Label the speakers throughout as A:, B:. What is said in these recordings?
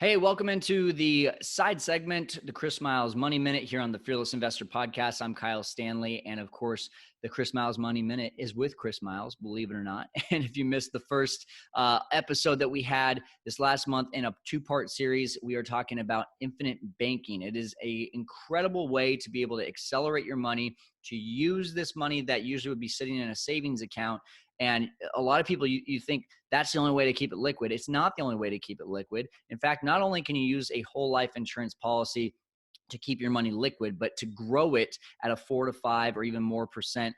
A: Hey, welcome into the side segment, the Chris Miles Money Minute here on the Fearless Investor Podcast. I'm Kyle Stanley. And of course, the Chris Miles Money Minute is with Chris Miles, believe it or not. And if you missed the first episode that we had this last month in a two-part series, we are talking about infinite banking. It is an incredible way to be able to accelerate your money, to use this money that usually would be sitting in a savings account. And a lot of people, you think that's the only way to keep it liquid. It's not the only way to keep it liquid. In fact, not only can you use a whole life insurance policy to keep your money liquid, but to grow it at a 4 to 5 or even more percent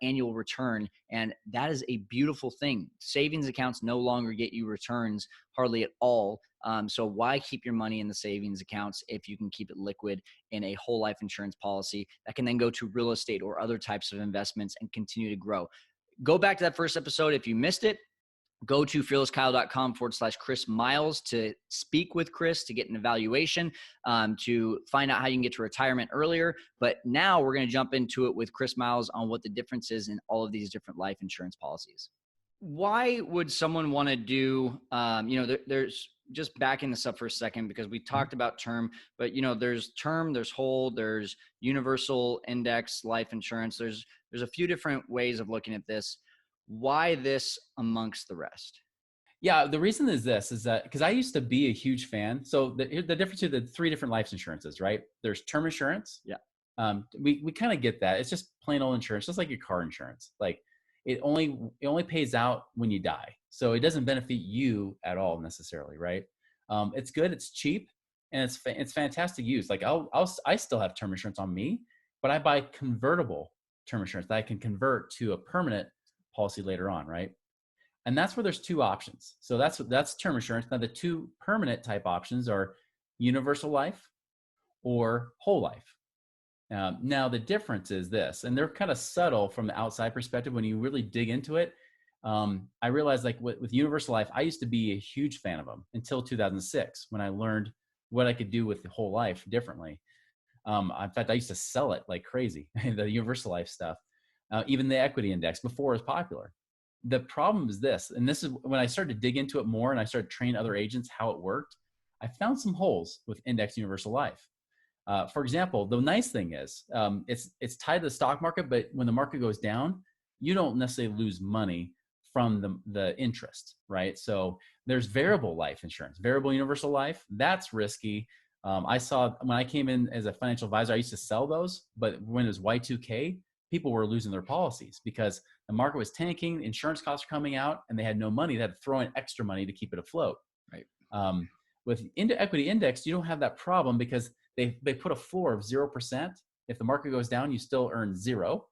A: annual return. And that is a beautiful thing. Savings accounts no longer get you returns hardly at all. So why keep your money in the savings accounts if you can keep it liquid in a whole life insurance policy that can then go to real estate or other types of investments and continue to grow? Go back to that first episode if you missed it. Go to fearlesskyle.com/Chris Miles to speak with Chris, to get an evaluation, to find out how you can get to retirement earlier. But now we're going to jump into it with Chris Miles on what the difference is in all of these different life insurance policies. Why would someone want to do, there's just backing this up for a second because we talked about term, but there's term, there's whole, there's universal index life insurance. There's a few different ways of looking at this. Why this amongst the rest?
B: Yeah, the reason is that because I used to be a huge fan. So the difference between the three different life insurances, right? There's term insurance.
A: Yeah.
B: We kind of get that. It's just plain old insurance, just like your car insurance. Like it only pays out when you die. So it doesn't benefit you at all necessarily, right? It's good, it's cheap, and it's fantastic use. Like I still have term insurance on me, but I buy convertible term insurance that I can convert to a permanent policy later on, right? And that's where there's two options. So that's term insurance. Now the two permanent type options are universal life or whole life. Now the difference is this, and they're kind of subtle from the outside perspective. When you really dig into it, I realized like with universal life, I used to be a huge fan of them until 2006 when I learned what I could do with the whole life differently. In fact, I used to sell it like crazy, the universal life stuff. Even the equity index before it was popular. The problem is this, and this is when I started to dig into it more and I started to train other agents how it worked. I found some holes with index universal life. For example, the nice thing is it's tied to the stock market, but when the market goes down, you don't necessarily lose money from the interest, right? So there's variable life insurance, variable universal life. That's risky. I saw when I came in as a financial advisor, I used to sell those, but when it was Y2K, people were losing their policies because the market was tanking, insurance costs were coming out, and they had no money. They had to throw in extra money to keep it afloat.
A: Right.
B: With equity index, you don't have that problem because they put a floor of 0%. If the market goes down, you still earn 0.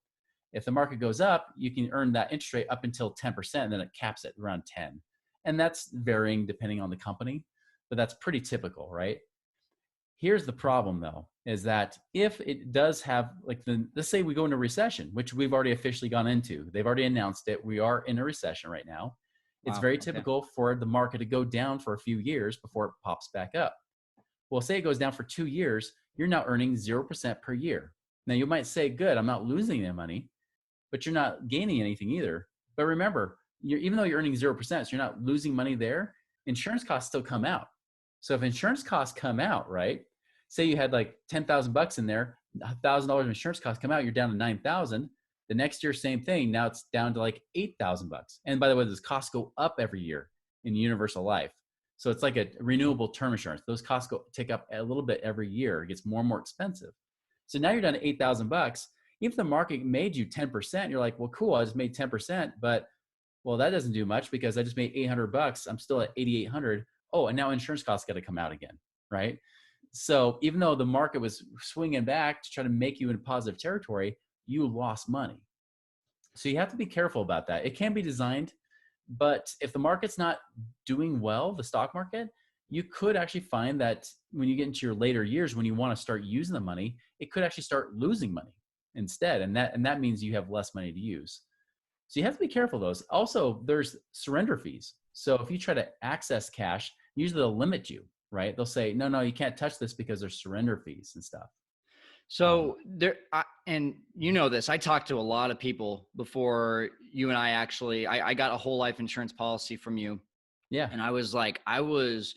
B: If the market goes up, you can earn that interest rate up until 10%, and then it caps it around 10. And that's varying depending on the company, but that's pretty typical, right? Here's the problem though, is that if it does have let's say we go into recession, which we've already officially gone into, they've already announced it. We are in a recession right now. It's very typical for the market to go down for a few years before it pops back up. Well, say it goes down for 2 years, you're now earning 0% per year. Now you might say, good, I'm not losing any money, but you're not gaining anything either. But remember, even though you're earning 0%, so you're not losing money there, insurance costs still come out. So if insurance costs come out, right? Say you had like $10,000 in there, $1,000 of insurance costs come out, you're down to $9,000. The next year, same thing. Now it's down to like $8,000. And by the way, those costs go up every year in universal life. So it's like a renewable term insurance. Those costs tick up a little bit every year. It gets more and more expensive. So now you're down to $8,000. Even if the market made you 10%, you're like, well, cool, I just made 10%, but well, that doesn't do much because I just made $800. I'm still at 8,800. Oh, and now insurance costs got to come out again, right? So even though the market was swinging back to try to make you in positive territory, you lost money. So you have to be careful about that. It can be designed, but if the market's not doing well, the stock market, you could actually find that when you get into your later years, when you want to start using the money, it could actually start losing money instead. And that means you have less money to use. So you have to be careful of those. Also, there's surrender fees. So if you try to access cash, usually they'll limit you, right? They'll say, no, you can't touch this because there's surrender fees and stuff.
A: So and you know this, I talked to a lot of people before you and I got a whole life insurance policy from you.
B: Yeah.
A: And I was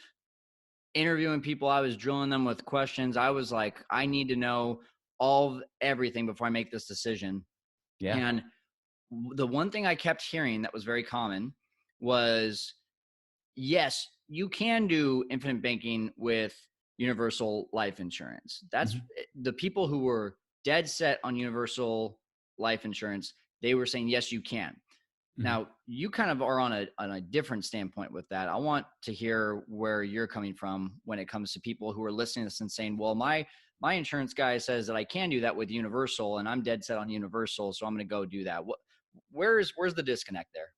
A: interviewing people. I was drilling them with questions. I was like, I need to know everything before I make this decision.
B: Yeah.
A: And the one thing I kept hearing that was very common was, yes, you can do infinite banking with universal life insurance. That's the people who were dead set on universal life insurance. They were saying, yes, you can.
B: Mm-hmm.
A: Now, you kind of are on a different standpoint with that. I want to hear where you're coming from when it comes to people who are listening to this and saying, well, my insurance guy says that I can do that with universal, and I'm dead set on universal, so I'm going to go do that. Where's the disconnect there?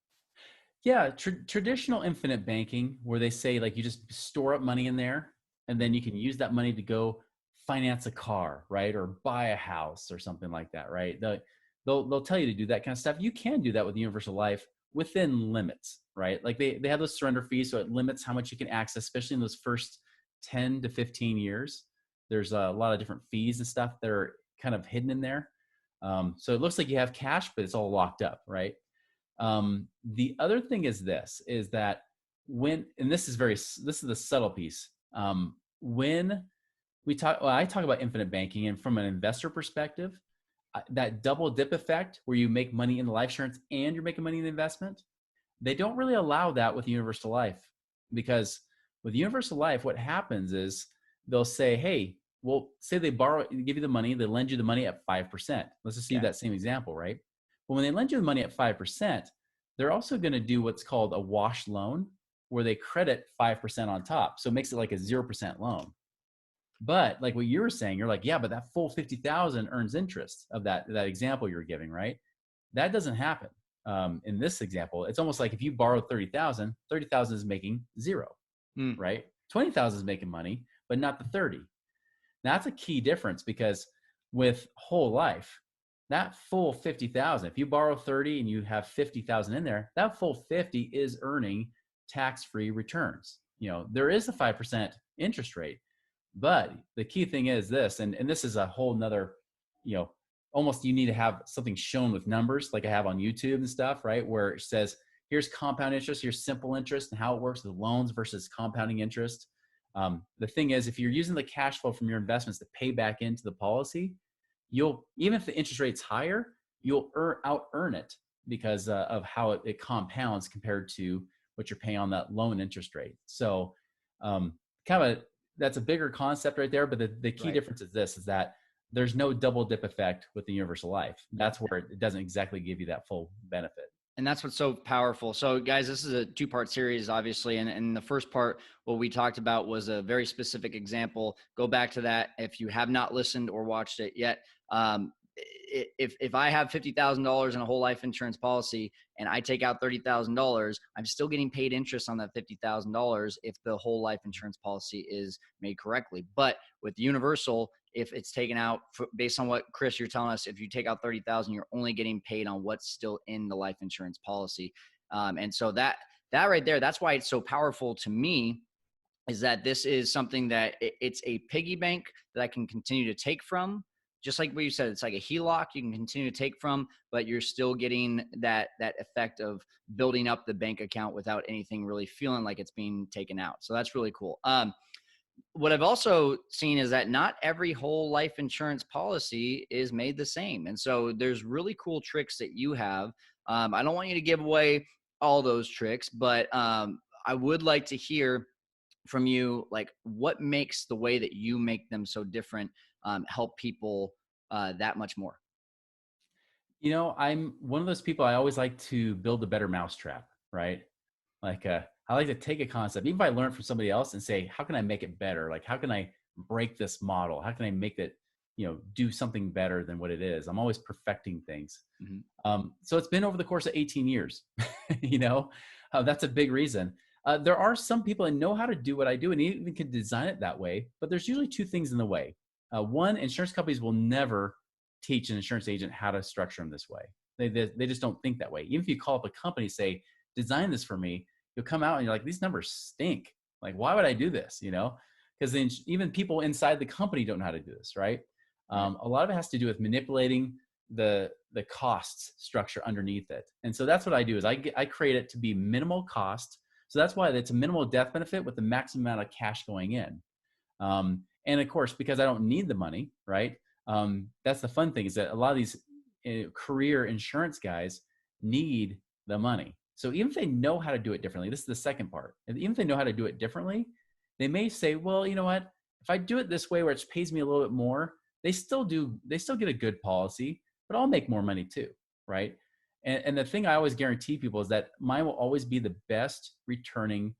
B: Yeah, traditional infinite banking, where they say like you just store up money in there, and then you can use that money to go finance a car, right, or buy a house or something like that, right? They'll tell you to do that kind of stuff. You can do that with Universal Life within limits, right? Like they have those surrender fees, so it limits how much you can access, especially in those first 10 to 15 years. There's a lot of different fees and stuff that are kind of hidden in there. So it looks like you have cash, but it's all locked up, right? The other thing is this, is that and this is the subtle piece. When I talk about infinite banking, and from an investor perspective, that double dip effect where you make money in the life insurance and you're making money in the investment, they don't really allow that with Universal Life, because with Universal Life, what happens is they'll say, hey, well, say they give you the money, they lend you the money at 5%. Let's just see that same example, right? Well, when they lend you the money at 5%, they're also going to do what's called a wash loan, where they credit 5% on top. So it makes it like a 0% loan. But like what you were saying, you're like, yeah, but that full 50,000 earns interest of that example you're giving, right? That doesn't happen. In this example, it's almost like if you borrow 30,000 is making zero, right? 20,000 is making money, but not the 30. That's a key difference, because with whole life, that full 50,000, if you borrow 30 and you have 50,000 in there, that full 50 is earning tax-free returns. There is a 5% interest rate, but the key thing is this, and this is a whole nother, almost you need to have something shown with numbers like I have on YouTube and stuff, right? Where it says, here's compound interest, here's simple interest, and how it works with loans versus compounding interest. The thing is, if you're using the cash flow from your investments to pay back into the policy, even if the interest rate's higher, you'll out earn it because of how it compounds compared to what you're paying on that loan interest rate. So that's a bigger concept right there. But the key difference is this, is that there's no double dip effect with the Universal Life. That's where it doesn't exactly give you that full benefit.
A: And that's what's so powerful. So guys, this is a 2-part series, obviously. And the first part, what we talked about was a very specific example. Go back to that if you have not listened or watched it yet. If I have $50,000 in a whole life insurance policy and I take out $30,000, I'm still getting paid interest on that $50,000 if the whole life insurance policy is made correctly. But with Universal, if it's taken out based on what Chris, you're telling us, if you take out 30,000, you're only getting paid on what's still in the life insurance policy. And so that right there, that's why it's so powerful to me, is that this is something that it's a piggy bank that I can continue to take from. Just like what you said, it's like a HELOC you can continue to take from, but you're still getting that effect of building up the bank account without anything really feeling like it's being taken out. So that's really cool. What I've also seen is that not every whole life insurance policy is made the same. And so there's really cool tricks that you have. I don't want you to give away all those tricks, but I would like to hear from you, like what makes the way that you make them so different help people that much more?
B: I'm one of those people, I always like to build a better mousetrap, right? Like I like to take a concept, even if I learn from somebody else, and say, how can I make it better? Like, how can I break this model? How can I make it, do something better than what it is? I'm always perfecting things. Mm-hmm. So it's been over the course of 18 years, that's a big reason. There are some people that know how to do what I do and even can design it that way, but there's usually 2 things in the way. One, insurance companies will never teach an insurance agent how to structure them this way. They just don't think that way. Even if you call up a company, say, design this for me, you'll come out and you're like, these numbers stink. Like, why would I do this? Because then even people inside the company don't know how to do this, right? A lot of it has to do with manipulating the cost structure underneath it. And so that's what I do, is I create it to be minimal cost, So that's why it's a minimal death benefit with the maximum amount of cash going in. And of course, because I don't need the money, right? That's the fun thing, is that a lot of these career insurance guys need the money. So even if they know how to do it differently, this is the second part. And even if they know how to do it differently, they may say, well, you know what? If I do it this way where it pays me a little bit more, they still get a good policy, but I'll make more money too, right? And the thing I always guarantee people is that mine will always be the best returning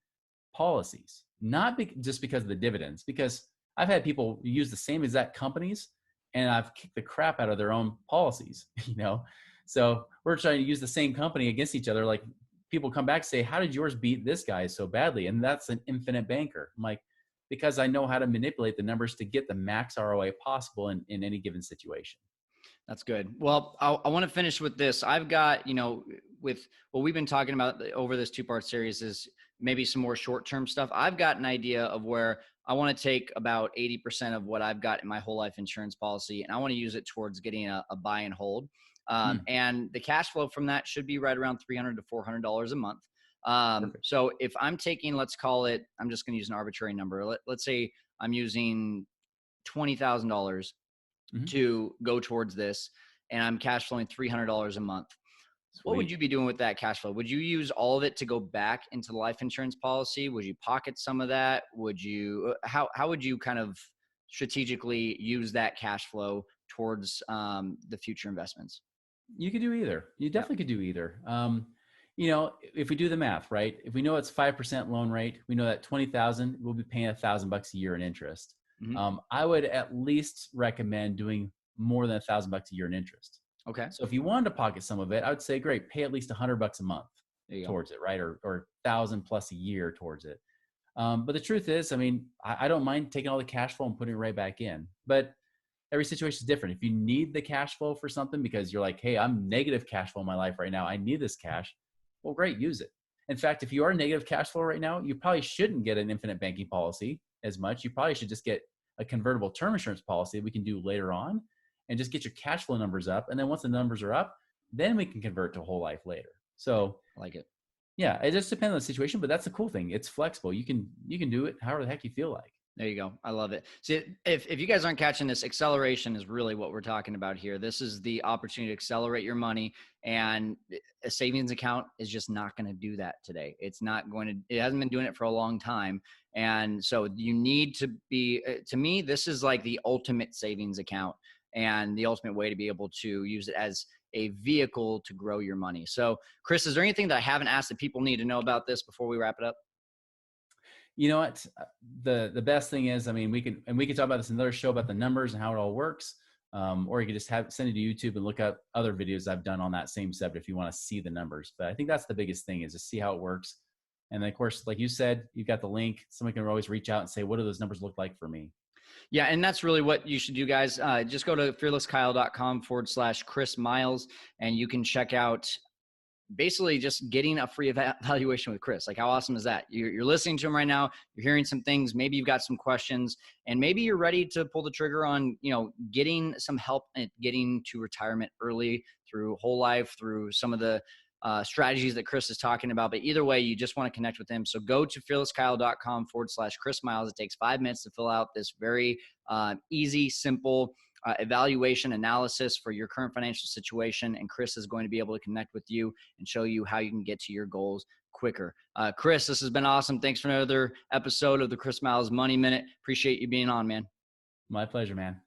B: policies, not just because of the dividends, because I've had people use the same exact companies and I've kicked the crap out of their own policies, you know? So we're trying to use the same company against each other. Like, people come back and say, how did yours beat this guy so badly? And that's an infinite banker. I'm like, because I know how to manipulate the numbers to get the max ROA possible in any given situation.
A: That's good. Well, I want to finish with this. I've got, with what we've been talking about over this 2-part series is maybe some more short-term stuff. I've got an idea of where I want to take about 80% of what I've got in my whole life insurance policy, and I want to use it towards getting a buy and hold. And the cash flow from that should be right around $300 to $400 a month. So if I'm taking, let's call it, I'm just going to use an arbitrary number. Let's say I'm using $20,000 to go towards this, and I'm cash flowing $300 a month. Sweet. What would you be doing with that cash flow? Would you use all of it to go back into the life insurance policy? Would you pocket some of that? Would you, how would you kind of strategically use that cash flow towards the future investments?
B: You could do either. You definitely could do either. If we do the math, right? If we know it's 5% loan rate, we know that 20,000, we'll be paying $1,000 a year in interest. I would at least recommend doing more than $1,000 a year in interest.
A: Okay.
B: So if you wanted to pocket some of it, I would say, great, pay at least $100 a month towards it, right? Or 1,000 plus a year towards it. But the truth is, I mean, I don't mind taking all the cash flow and putting it right back in. But every situation is different. If you need the cash flow for something because you're like, hey, I'm negative cash flow in my life right now, I need this cash. Well, great, use it. In fact, if you are negative cash flow right now, you probably shouldn't get an infinite banking policy as much. You probably should just get a convertible term insurance policy that we can do later on and just get your cash flow numbers up. And then once the numbers are up, then we can convert to whole life later. So
A: I like it.
B: Yeah, it just depends on the situation, but that's the cool thing. It's flexible. You can do it however the heck you feel like.
A: There you go. I love it. See, if you guys aren't catching this, acceleration is really what we're talking about here. This is the opportunity to accelerate your money, and a savings account is just not going to do that today. It's not going to, it hasn't been doing it for a long time. And so you need to be, to me, this is like the ultimate savings account and the ultimate way to be able to use it as a vehicle to grow your money. So Chris, is there anything that I haven't asked that people need to know about this before we wrap it up?
B: You know what? The best thing is, I mean, we can talk about this in another show about the numbers and how it all works. Or you could just send it to YouTube and look up other videos I've done on that same subject if you want to see the numbers. But I think that's the biggest thing, is to see how it works. And then of course, like you said, you've got the link. Someone can always reach out and say, what do those numbers look like for me?
A: Yeah. And that's really what you should do, guys. Just go to fearlesskyle.com/Chris Miles, and you can check out basically just getting a free evaluation with Chris. Like, how awesome is that? You're listening to him right now. You're hearing some things. Maybe you've got some questions, and maybe you're ready to pull the trigger on, getting some help at getting to retirement early through whole life, through some of the strategies that Chris is talking about. But either way, you just want to connect with him. So go to fearlesskyle.com/Chris Miles. It takes 5 minutes to fill out this very easy, simple evaluation analysis for your current financial situation. And Chris is going to be able to connect with you and show you how you can get to your goals quicker. Chris, this has been awesome. Thanks for another episode of the Chris Miles Money Minute. Appreciate you being on, man.
B: My pleasure, man.